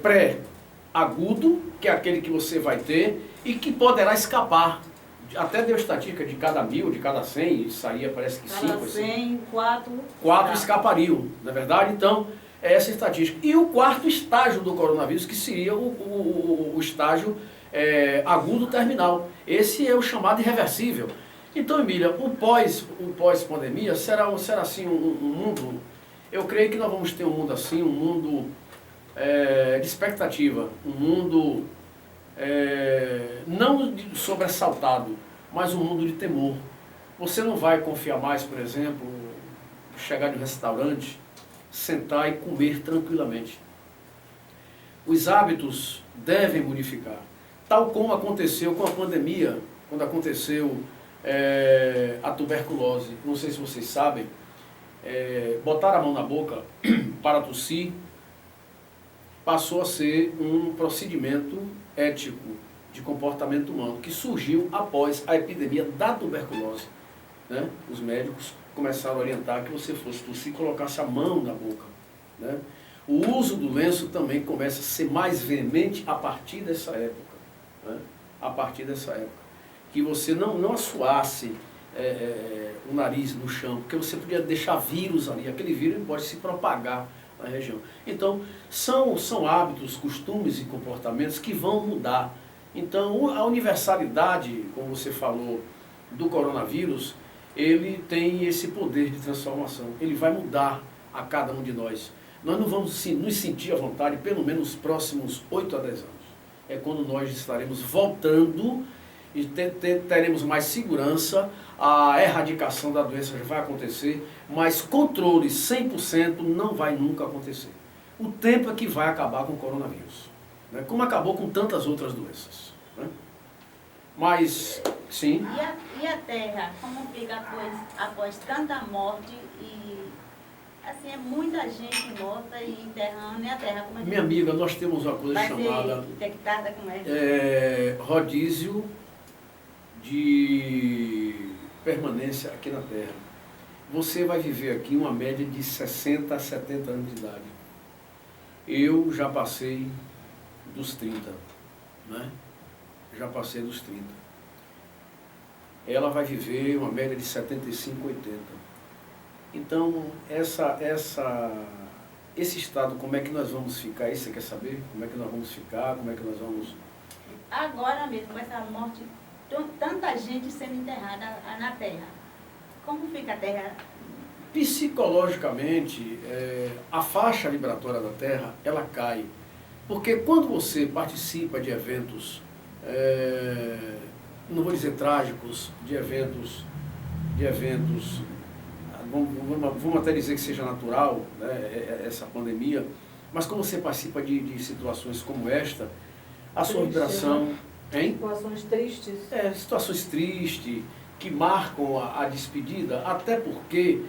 pré-agudo, que é aquele que você vai ter e que poderá escapar. Até deu estatística de cada 1000, de cada 100, saía parece que 5. Cada 100, 4 escapariam, não é verdade? Então, é essa estatística. E o quarto estágio do coronavírus, que seria o estágio agudo terminal. Esse é o chamado irreversível. Então, Emília, o pós-pandemia será assim um mundo, eu creio que nós vamos ter um mundo assim, um mundo de expectativa, um mundo não sobressaltado, mas um mundo de temor. Você não vai confiar mais, por exemplo, chegar em um restaurante, sentar e comer tranquilamente. Os hábitos devem modificar, tal como aconteceu com a pandemia, quando aconteceu a tuberculose. Não sei se vocês sabem, botar a mão na boca para tossir passou a ser um procedimento ético de comportamento humano que surgiu após a epidemia da tuberculose, né? Os médicos começaram a orientar que você fosse tossir e colocasse a mão na boca, né? O uso do lenço também começa a ser mais veemente a partir dessa época, né? A partir dessa época. Que você não assoasse o nariz no chão, porque você podia deixar vírus ali, aquele vírus pode se propagar na região. Então, são hábitos, costumes e comportamentos que vão mudar. Então, a universalidade, como você falou, do coronavírus, ele tem esse poder de transformação. Ele vai mudar a cada um de nós. Nós não vamos nos sentir à vontade, pelo menos nos próximos 8 a 10 anos. É quando nós estaremos voltando e teremos mais segurança, a erradicação da doença já vai acontecer, mas controle 100% não vai nunca acontecer. O tempo é que vai acabar com o coronavírus, né? Como acabou com tantas outras doenças, né? Mas, sim. E a Terra, como fica após tanta morte e, assim, é muita gente morta e enterrando, e a Terra como é que... Minha amiga, nós temos uma coisa chamada... infectada com essa? Rodízio de permanência aqui na Terra. Você vai viver aqui uma média de 60 a 70 anos de idade. Eu já passei dos 30, né? Já passei dos 30. Ela vai viver uma média de 75, 80. Então, esse estado, como é que nós vamos ficar? Isso você quer saber? Como é que nós vamos ficar? Como é que nós vamos... Agora mesmo, com essa morte, tanta gente sendo enterrada na Terra. Como fica a Terra? Psicologicamente, a faixa vibratória da Terra, ela cai. Porque quando você participa de eventos, não vou dizer trágicos, de eventos, vamos até dizer que seja natural, né, essa pandemia, mas quando você participa de situações como esta, a sua vibração... Hein? Situações tristes. Situações tristes, que marcam a despedida, até porque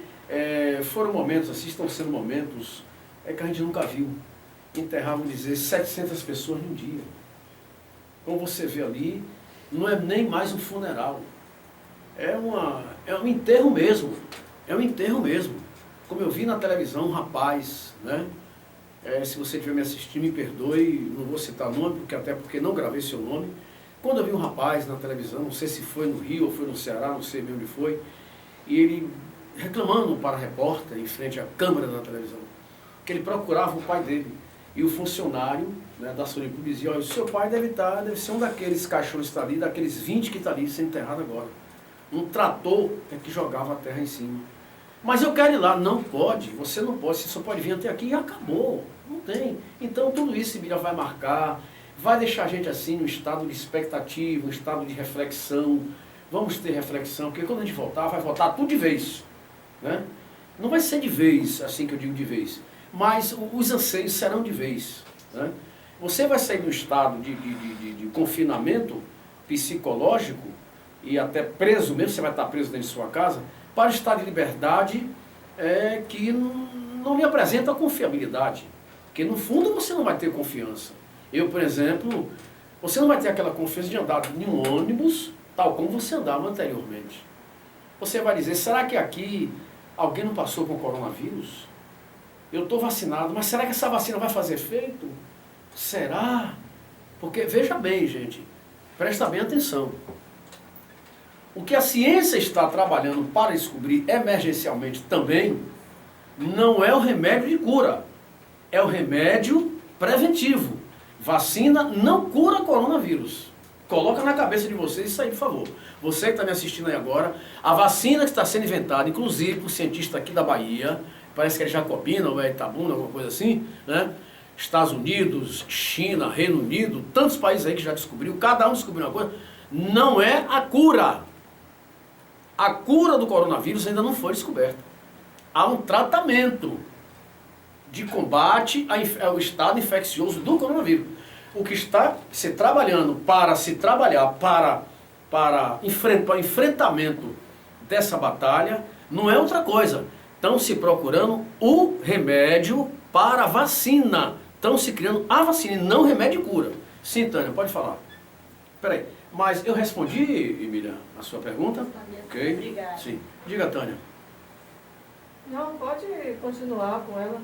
foram momentos, assim, estão sendo momentos que a gente nunca viu. Enterrar, vamos dizer, 700 pessoas num dia. Como você vê ali, não é nem mais um funeral. É um enterro mesmo. É um enterro mesmo. Como eu vi na televisão, um rapaz, né? Se você estiver me assistindo, me perdoe, não vou citar nome, até porque não gravei seu nome. Quando eu vi um rapaz na televisão, não sei se foi no Rio ou foi no Ceará, não sei bem onde foi, e ele reclamando para a repórter, em frente à câmera da televisão, que ele procurava o pai dele. E o funcionário, né, da saúde pública dizia: olha, o seu pai deve ser um daqueles caixões que está ali, daqueles 20 que está ali sendo enterrado agora. Um trator que jogava a terra em cima. Mas eu quero ir lá. Não pode, você não pode, você só pode vir até aqui e acabou. Não tem. Então tudo isso, Emília, vai marcar, vai deixar a gente assim, num estado de expectativa, um estado de reflexão. Vamos ter reflexão, porque quando a gente voltar, vai voltar tudo de vez, né? Não vai ser de vez, assim que eu digo de vez, mas os anseios serão de vez, né? Você vai sair do estado de confinamento psicológico e até preso mesmo, você vai estar preso dentro de sua casa, para o estado de liberdade que não lhe apresenta confiabilidade. Porque no fundo você não vai ter confiança. Eu, por exemplo, você não vai ter aquela confiança de andar em um ônibus tal como você andava anteriormente. Você vai dizer: será que aqui alguém não passou com coronavírus? Eu estou vacinado, mas será que essa vacina vai fazer efeito? Será? Porque, veja bem, gente, presta bem atenção. O que a ciência está trabalhando para descobrir emergencialmente também não é o remédio de cura, é o remédio preventivo. Vacina não cura coronavírus. Coloca na cabeça de vocês isso aí, por favor. Você que está me assistindo aí agora, a vacina que está sendo inventada, inclusive por um cientista aqui da Bahia, parece que é Jacobina ou é Itabuna, alguma coisa assim, né? Estados Unidos, China, Reino Unido, tantos países aí que já descobriu, cada um descobriu uma coisa, não é a cura. A cura do coronavírus ainda não foi descoberta. Há um tratamento de combate ao estado infeccioso do coronavírus. O que está se trabalhando para enfrentamento dessa batalha não é outra coisa. Estão se procurando o remédio para a vacina. Estão se criando a vacina e não remédio e cura. Sim, Tânia, pode falar. Peraí, mas eu respondi, Emília, a sua pergunta? Ok. Obrigada. Sim. Diga, Tânia. Não, pode continuar com ela.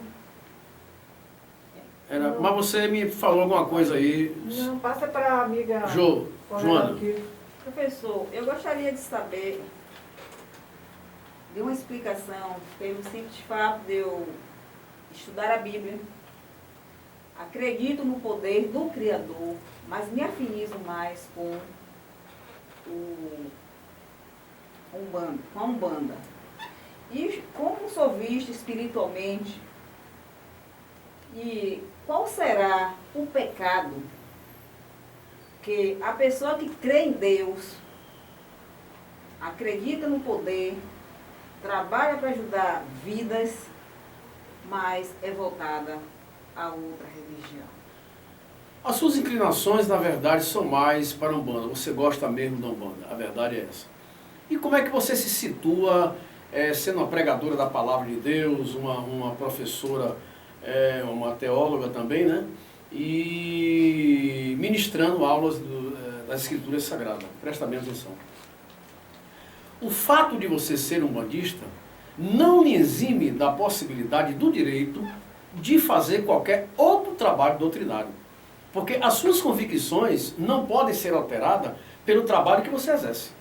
Mas você me falou alguma coisa aí. Não, passa para a amiga Joana. aqui. Professor, eu gostaria de saber de uma explicação pelo simples fato de eu estudar a Bíblia. Acredito no poder do Criador, mas me afinizo mais com a Umbanda. E como sou visto espiritualmente, e qual será o pecado que a pessoa que crê em Deus, acredita no poder, trabalha para ajudar vidas, mas é voltada a outra religião? As suas inclinações, na verdade, são mais para a Umbanda. Você gosta mesmo da Umbanda, a verdade é essa. E como é que você se situa sendo uma pregadora da palavra de Deus, uma professora, uma teóloga também, né? E ministrando aulas das Escrituras Sagradas. Presta bem atenção. O fato de você ser umbandista não lhe exime da possibilidade do direito de fazer qualquer outro trabalho doutrinário. Porque as suas convicções não podem ser alteradas pelo trabalho que você exerce.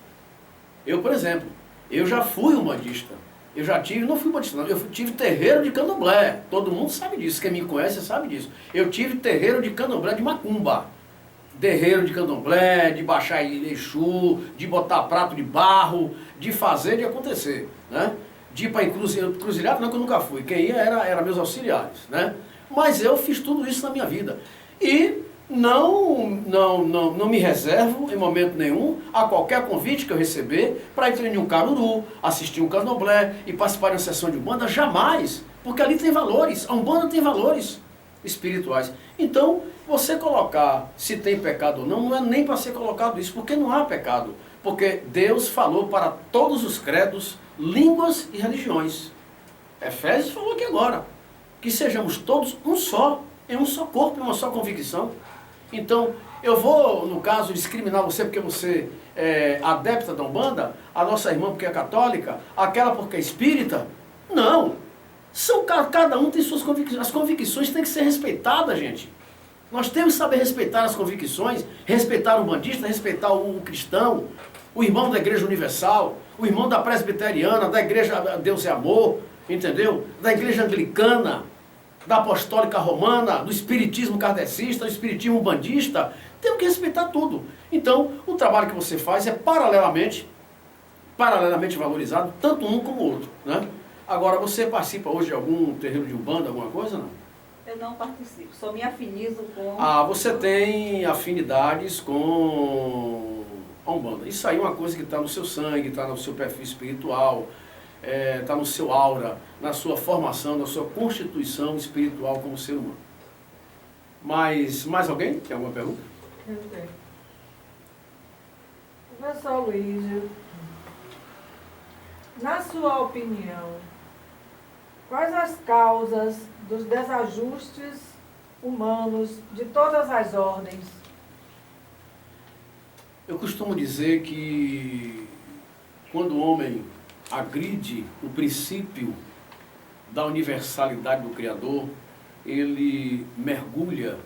Eu, por exemplo, eu já fui umbandista. Eu já tive, não fui umbandista, não, eu tive terreiro de candomblé. Todo mundo sabe disso, quem me conhece sabe disso. Eu tive terreiro de candomblé de macumba. Terreiro de candomblé, de baixar Exu, de botar prato de barro, de fazer, de acontecer, né? De ir para encruzilhada, não, que eu nunca fui. Quem ia era meus auxiliares, né? Mas eu fiz tudo isso na minha vida. E não me reservo, em momento nenhum, a qualquer convite que eu receber para ir em um caruru, assistir um candomblé e participar de uma sessão de Umbanda, jamais. Porque ali tem valores, a Umbanda tem valores espirituais. Então, você colocar se tem pecado ou não é nem para ser colocado isso, porque não há pecado. Porque Deus falou para todos os credos, línguas e religiões. Efésios falou aqui agora, que sejamos todos um só, em um só corpo, em uma só convicção. Então, eu vou, no caso, discriminar você porque você é adepta da Umbanda, a nossa irmã porque é católica, aquela porque é espírita? Não. Cada um tem suas convicções. As convicções têm que ser respeitadas, gente. Nós temos que saber respeitar as convicções, respeitar o umbandista, respeitar o cristão, o irmão da Igreja Universal, o irmão da Presbiteriana, da Igreja Deus é Amor, entendeu? Da Igreja Anglicana, da Apostólica Romana, do Espiritismo Kardecista, do Espiritismo Umbandista. Temos que respeitar tudo. Então, o trabalho que você faz é paralelamente valorizado, tanto um como o outro, né? Agora, você participa hoje de algum terreiro de Umbanda, alguma coisa, não? Eu não participo, só me afinizo com... Ah, você tem afinidades com a Umbanda. Isso aí é uma coisa que está no seu sangue, está no seu perfil espiritual, está no seu aura, na sua formação, na sua constituição espiritual como ser humano. Mas, mais alguém? Tem alguma pergunta? Eu tenho. Professor Luiz, na sua opinião, quais as causas dos desajustes humanos de todas as ordens? Eu costumo dizer que quando o homem agride o princípio da universalidade do Criador, ele mergulha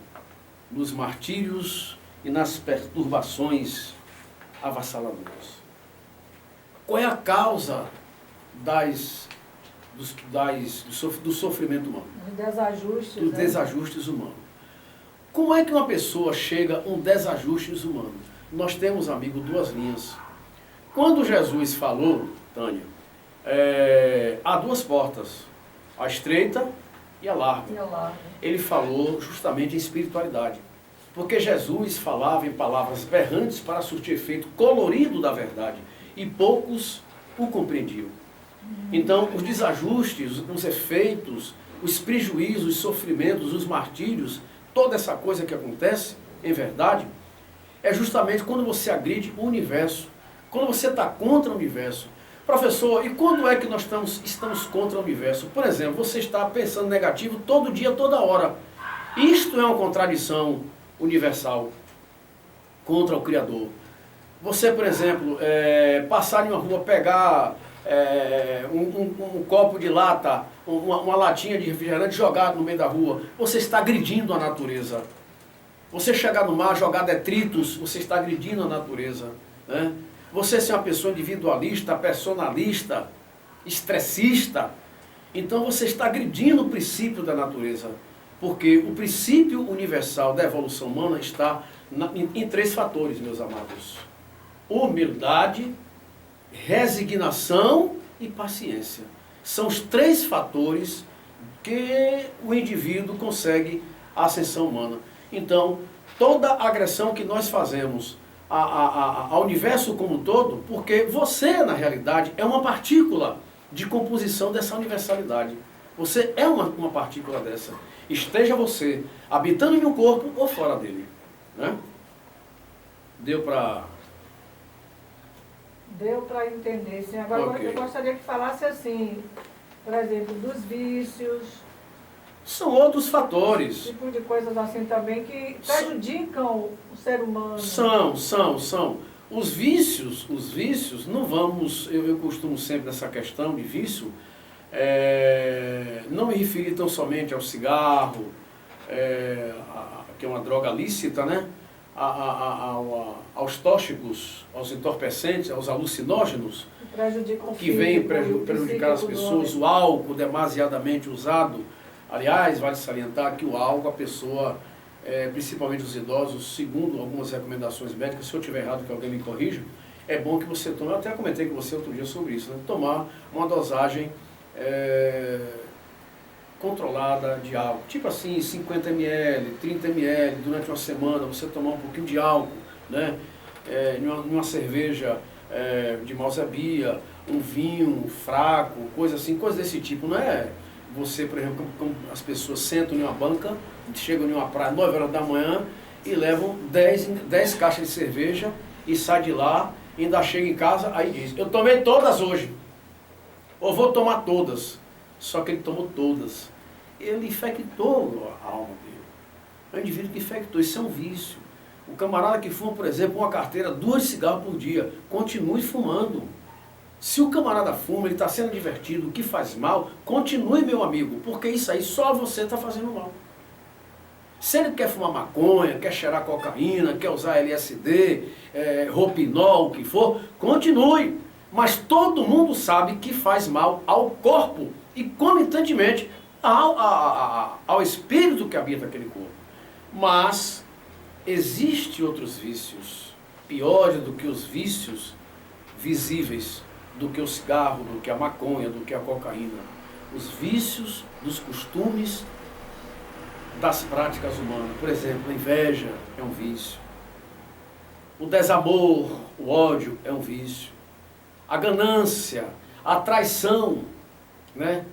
nos martírios e nas perturbações avassaladoras. Qual é a causa do sofrimento humano? Os desajustes. Dos desajustes humanos. Como é que uma pessoa chega a um desajustes humano? Nós temos, amigo, duas linhas. Quando Jesus falou, Tânia, há duas portas, a estreita e a larga. Ele falou justamente em espiritualidade. Porque Jesus falava em palavras berrantes para surtir efeito colorido da verdade. E poucos o compreendiam. Então, os desajustes, os efeitos, os prejuízos, os sofrimentos, os martírios, toda essa coisa que acontece, em verdade, é justamente quando você agride o universo, quando você está contra o universo. Professor, e quando é que nós estamos contra o universo? Por exemplo, você está pensando negativo todo dia, toda hora. Isto é uma contradição universal contra o Criador. Você, por exemplo, passar em uma rua, pegar um copo de lata, uma latinha de refrigerante jogado no meio da rua, você está agredindo a natureza. Você chegar no mar, jogar detritos, você está agredindo a natureza, né? Você ser uma pessoa individualista, personalista, estressista, então você está agredindo o princípio da natureza. Porque o princípio universal da evolução humana está em três fatores, meus amados: humildade, resignação e paciência. São os três fatores que o indivíduo consegue a ascensão humana. Então, toda agressão que nós fazemos ao universo como um todo, porque você, na realidade, é uma partícula de composição dessa universalidade. Você é uma partícula dessa. Esteja você habitando em um corpo ou fora dele. Né? Deu para entender, sim. Agora, okay. Eu gostaria que falasse assim, por exemplo, dos vícios. São outros fatores. Tipo de coisas assim também que prejudicam o ser humano. São. Os vícios, não vamos, eu costumo sempre nessa questão de vício, não me referir tão somente ao cigarro, que é uma droga lícita, né? Aos tóxicos, aos entorpecentes, aos alucinógenos, que vêm prejudicar as pessoas, o álcool demasiadamente usado. Aliás, vale salientar que o álcool, a pessoa, principalmente os idosos, segundo algumas recomendações médicas, se eu estiver errado, que alguém me corrija, é bom que você tome, eu até comentei com você outro dia sobre isso, né? Tomar uma dosagem controlada de álcool, tipo assim, 50 ml, 30 ml, durante uma semana, você tomar um pouquinho de álcool, né? Numa cerveja de malzabia, um vinho fraco, coisa desse tipo, não é? Você, por exemplo, como as pessoas sentam em uma banca, chegam em uma praia 9 horas da manhã e levam 10 caixas de cerveja e sai de lá, ainda chega em casa, aí diz, eu tomei todas hoje, ou vou tomar todas. Só que ele tomou todas. Ele infectou a alma dele. É um indivíduo que infectou, isso é um vício. O camarada que fuma, por exemplo, uma carteira, 2 cigarros por dia, continue fumando. Se o camarada fuma, ele está sendo divertido, o que faz mal, continue, meu amigo, porque isso aí só você está fazendo mal. Se ele quer fumar maconha, quer cheirar cocaína, quer usar LSD, Roupinol, o que for, continue. Mas todo mundo sabe que faz mal ao corpo e, comitantemente, ao espírito que habita aquele corpo. Mas existem outros vícios, piores do que os vícios visíveis, do que o cigarro, do que a maconha, do que a cocaína. Os vícios dos costumes, das práticas humanas. Por exemplo, a inveja é um vício. O desamor, o ódio é um vício. A ganância, a traição, né?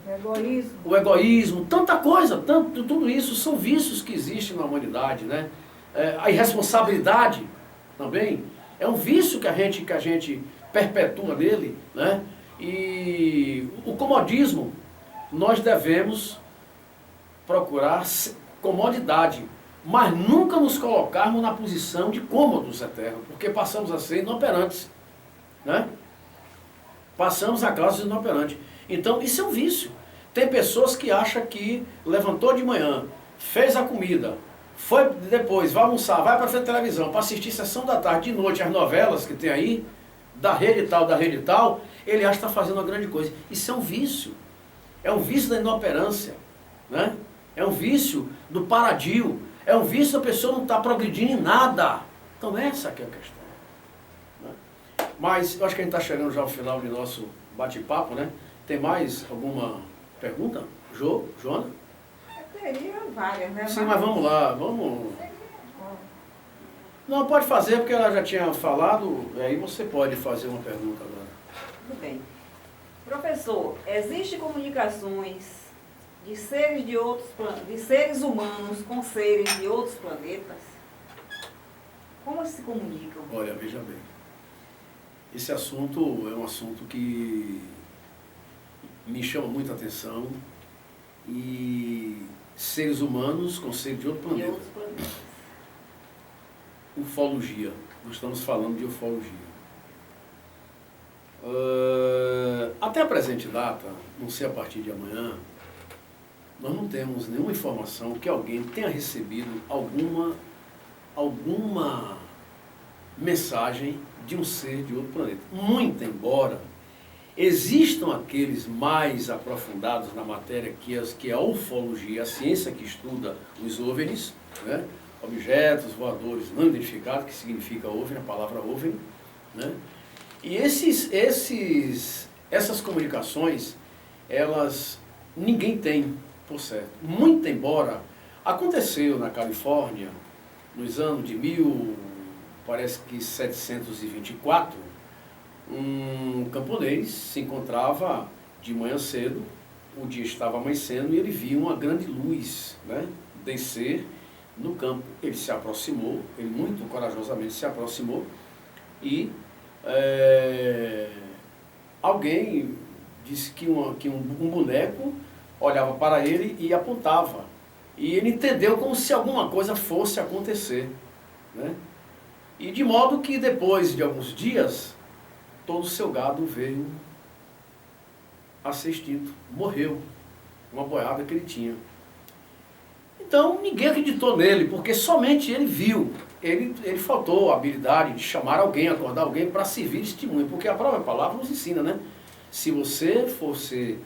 O egoísmo, tanta coisa, tudo isso são vícios que existem na humanidade, né? A irresponsabilidade também é um vício que a gente perpetua nele, né? E o comodismo, nós devemos procurar comodidade, mas nunca nos colocarmos na posição de cômodos eternos, porque passamos a ser inoperantes, né? Passamos a classe inoperante. Então, isso é um vício. Tem pessoas que acham que levantou de manhã, fez a comida, foi depois, vai almoçar, vai para frente da televisão, para assistir sessão da tarde, de noite, as novelas que tem aí, da rede tal, ele acha que está fazendo uma grande coisa. Isso é um vício. É um vício da inoperância, né? É um vício do paradio. É um vício da pessoa não estar progredindo em nada. Então essa que é a questão, né? Mas eu acho que a gente está chegando já ao final do nosso bate-papo, né? Tem mais alguma pergunta? Joana? Teria várias, né? Sim, mas vamos lá, vamos... Não, pode fazer, porque ela já tinha falado, aí você pode fazer uma pergunta agora. Tudo bem. Professor, existem comunicações de seres de outros de seres humanos com seres de outros planetas? Como se comunicam? Olha, veja bem. Esse assunto é um assunto que me chama muita atenção. E seres humanos com seres de outro De planeta. outros planetas. Ufologia. Nós estamos falando de ufologia. Até a presente data, não sei a partir de amanhã, nós não temos nenhuma informação que alguém tenha recebido alguma mensagem de um ser de outro planeta. Muito embora existam aqueles mais aprofundados na matéria que é a ufologia, a ciência que estuda os OVNIs, né? Objetos voadores não identificados, que significa OVNI, a palavra OVNI, né? E essas comunicações, ninguém tem, por certo. Muito embora aconteceu na Califórnia, nos anos de 1724, um camponês se encontrava de manhã cedo, o dia estava amanhecendo e ele viu uma grande luz, né, descer no campo. Ele se aproximou, ele muito corajosamente se aproximou e alguém disse que um boneco olhava para ele e apontava. E ele entendeu como se alguma coisa fosse acontecer, né? E de modo que depois de alguns dias, todo o seu gado veio a ser extinto, morreu, uma boiada que ele tinha. Então ninguém acreditou nele, porque somente ele viu. Ele faltou a habilidade de chamar alguém, acordar alguém para servir de testemunho, porque a própria palavra nos ensina, né? Se você for ser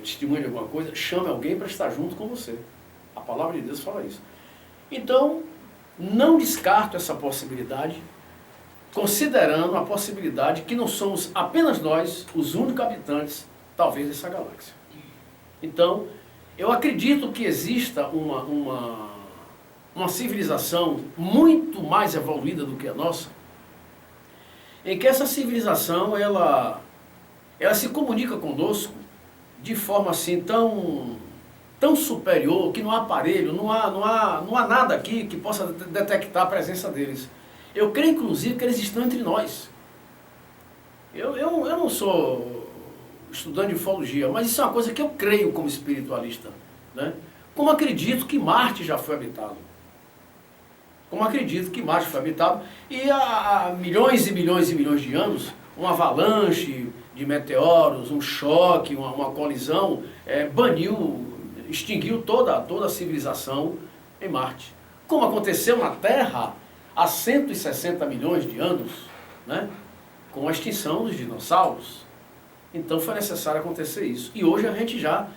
testemunha de alguma coisa, chame alguém para estar junto com você. A palavra de Deus fala isso. Então, não descarto essa possibilidade, considerando a possibilidade que não somos apenas nós, os únicos habitantes, talvez, dessa galáxia. Então, eu acredito que exista uma civilização muito mais evoluída do que a nossa, em que essa civilização, ela se comunica conosco de forma assim tão superior, que não há aparelho, não há nada aqui que possa detectar a presença deles. Eu creio, inclusive, que eles estão entre nós. Eu não sou estudante de ufologia, mas isso é uma coisa que eu creio como espiritualista, né? Como acredito que Marte já foi habitado. Como acredito que Marte foi habitado e há milhões e milhões e milhões de anos, uma avalanche de meteoros, um choque, uma colisão, extinguiu toda a civilização em Marte. Como aconteceu na Terra há 160 milhões de anos, né, com a extinção dos dinossauros. Então foi necessário acontecer isso. E hoje a gente já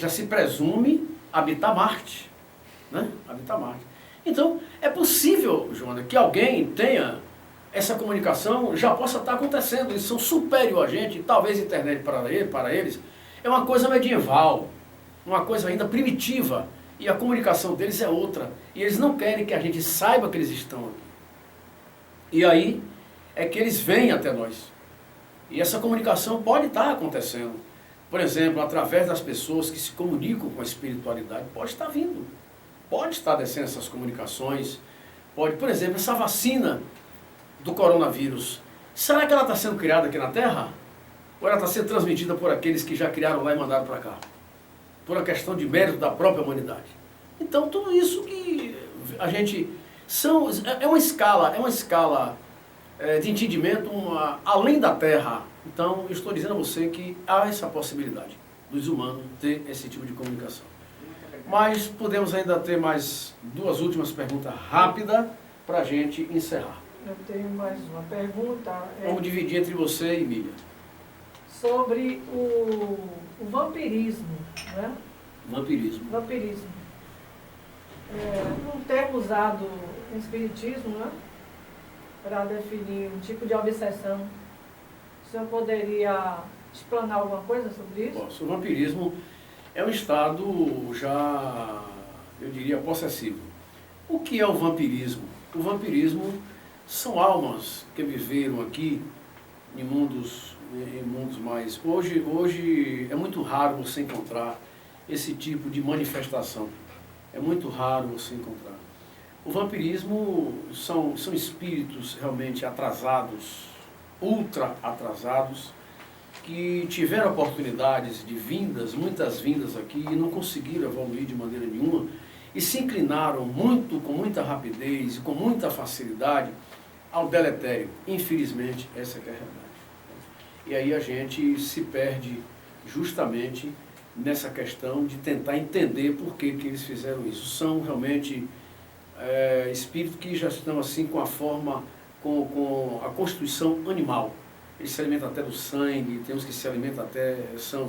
se presume habitar Marte, né? Habitar Marte. Então é possível, Joana, que alguém tenha essa comunicação, já possa estar acontecendo. Eles são superior a gente, talvez a internet para eles é uma coisa medieval, uma coisa ainda primitiva, e a comunicação deles é outra. E eles não querem que a gente saiba que eles estão aqui. E aí é que eles vêm até nós. E essa comunicação pode estar acontecendo. Por exemplo, através das pessoas que se comunicam com a espiritualidade, pode estar vindo. Pode estar descendo essas comunicações. Pode, por exemplo, essa vacina do coronavírus, será que ela está sendo criada aqui na Terra? Ou ela está sendo transmitida por aqueles que já criaram lá e mandaram para cá? Por uma questão de mérito da própria humanidade. Então, tudo isso que a gente... é uma escala de entendimento além da Terra. Então, eu estou dizendo a você que há essa possibilidade dos humanos ter esse tipo de comunicação. mas podemos ainda ter mais 2 últimas perguntas rápidas para a gente encerrar. Eu tenho mais uma pergunta. Vamos dividir entre você e Miriam. Sobre o vampirismo, né? Vampirismo. Vampirismo. Um termo usado em espiritismo, né? Para definir um tipo de obsessão. O senhor poderia explanar alguma coisa sobre isso? Posso. O vampirismo é um estado já, eu diria, possessivo. O que é o vampirismo? O vampirismo são almas que viveram aqui em mundos mais... Hoje é muito raro você encontrar esse tipo de manifestação. É muito raro você encontrar. O vampirismo são espíritos realmente atrasados, ultra atrasados, que tiveram oportunidades de vindas, muitas vindas aqui, e não conseguiram evoluir de maneira nenhuma, e se inclinaram com muita rapidez e com muita facilidade ao deletério. Infelizmente, essa é a realidade. E aí a gente se perde justamente nessa questão de tentar entender por que eles fizeram isso. São realmente espíritos que já estão assim com a forma, com a constituição animal. Eles se alimentam até do sangue, tem uns que se alimentam até, são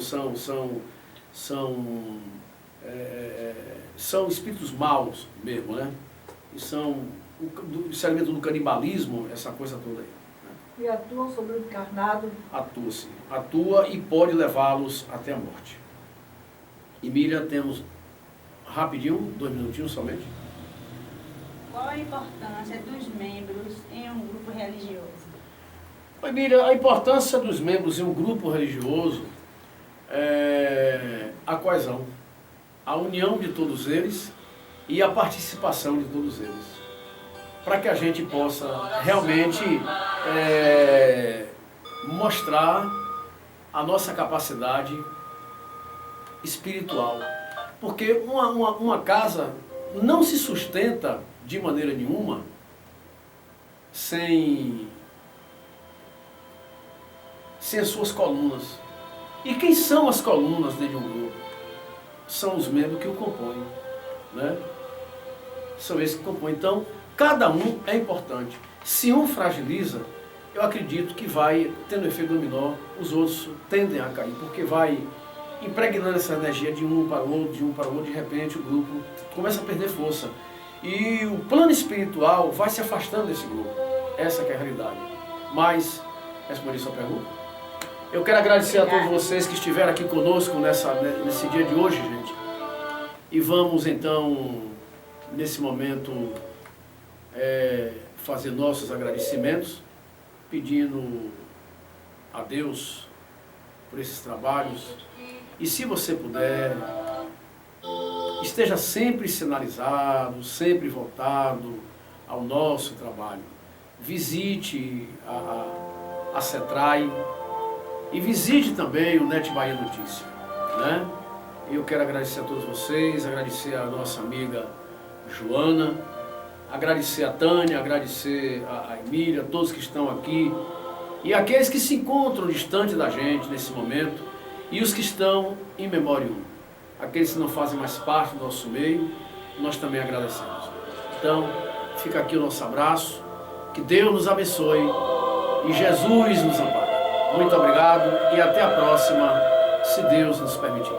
espíritos maus mesmo, né? E se alimentam do canibalismo, essa coisa toda aí. E atuam sobre o encarnado? Atua, sim. Atua e pode levá-los até a morte. E Miriam, temos rapidinho, 2 minutinhos somente. Qual a importância dos membros em um grupo religioso? Oi, Miriam, a importância dos membros em um grupo religioso é a coesão, a união de todos eles e a participação de todos eles, para que a gente possa realmente mostrar a nossa capacidade espiritual. Porque uma casa não se sustenta de maneira nenhuma sem as suas colunas. E quem são as colunas dentro de um grupo? São os membros que o compõem, né? São esses que compõem. Então, cada um é importante. Se um fragiliza, eu acredito que vai, tendo efeito dominó, os outros tendem a cair, porque vai impregnando essa energia de um para o outro, de repente o grupo começa a perder força. E o plano espiritual vai se afastando desse grupo. Essa que é a realidade. Mas, respondi sua pergunta. Eu quero agradecer a todos vocês que estiveram aqui conosco nesse dia de hoje, gente. E vamos então, nesse momento, fazer nossos agradecimentos, pedindo a Deus por esses trabalhos. E se você puder, esteja sempre sinalizado, sempre voltado ao nosso trabalho. Visite a CETRAI e visite também o NET Bahia Notícia, né? Eu quero agradecer a todos vocês, agradecer a nossa amiga Joana, agradecer a Tânia, agradecer a Emília, todos que estão aqui e aqueles que se encontram distante da gente nesse momento e os que estão em memória. Aqueles que não fazem mais parte do nosso meio, nós também agradecemos. Então, fica aqui o nosso abraço, que Deus nos abençoe e Jesus nos ampare. Muito obrigado e até a próxima, se Deus nos permitir.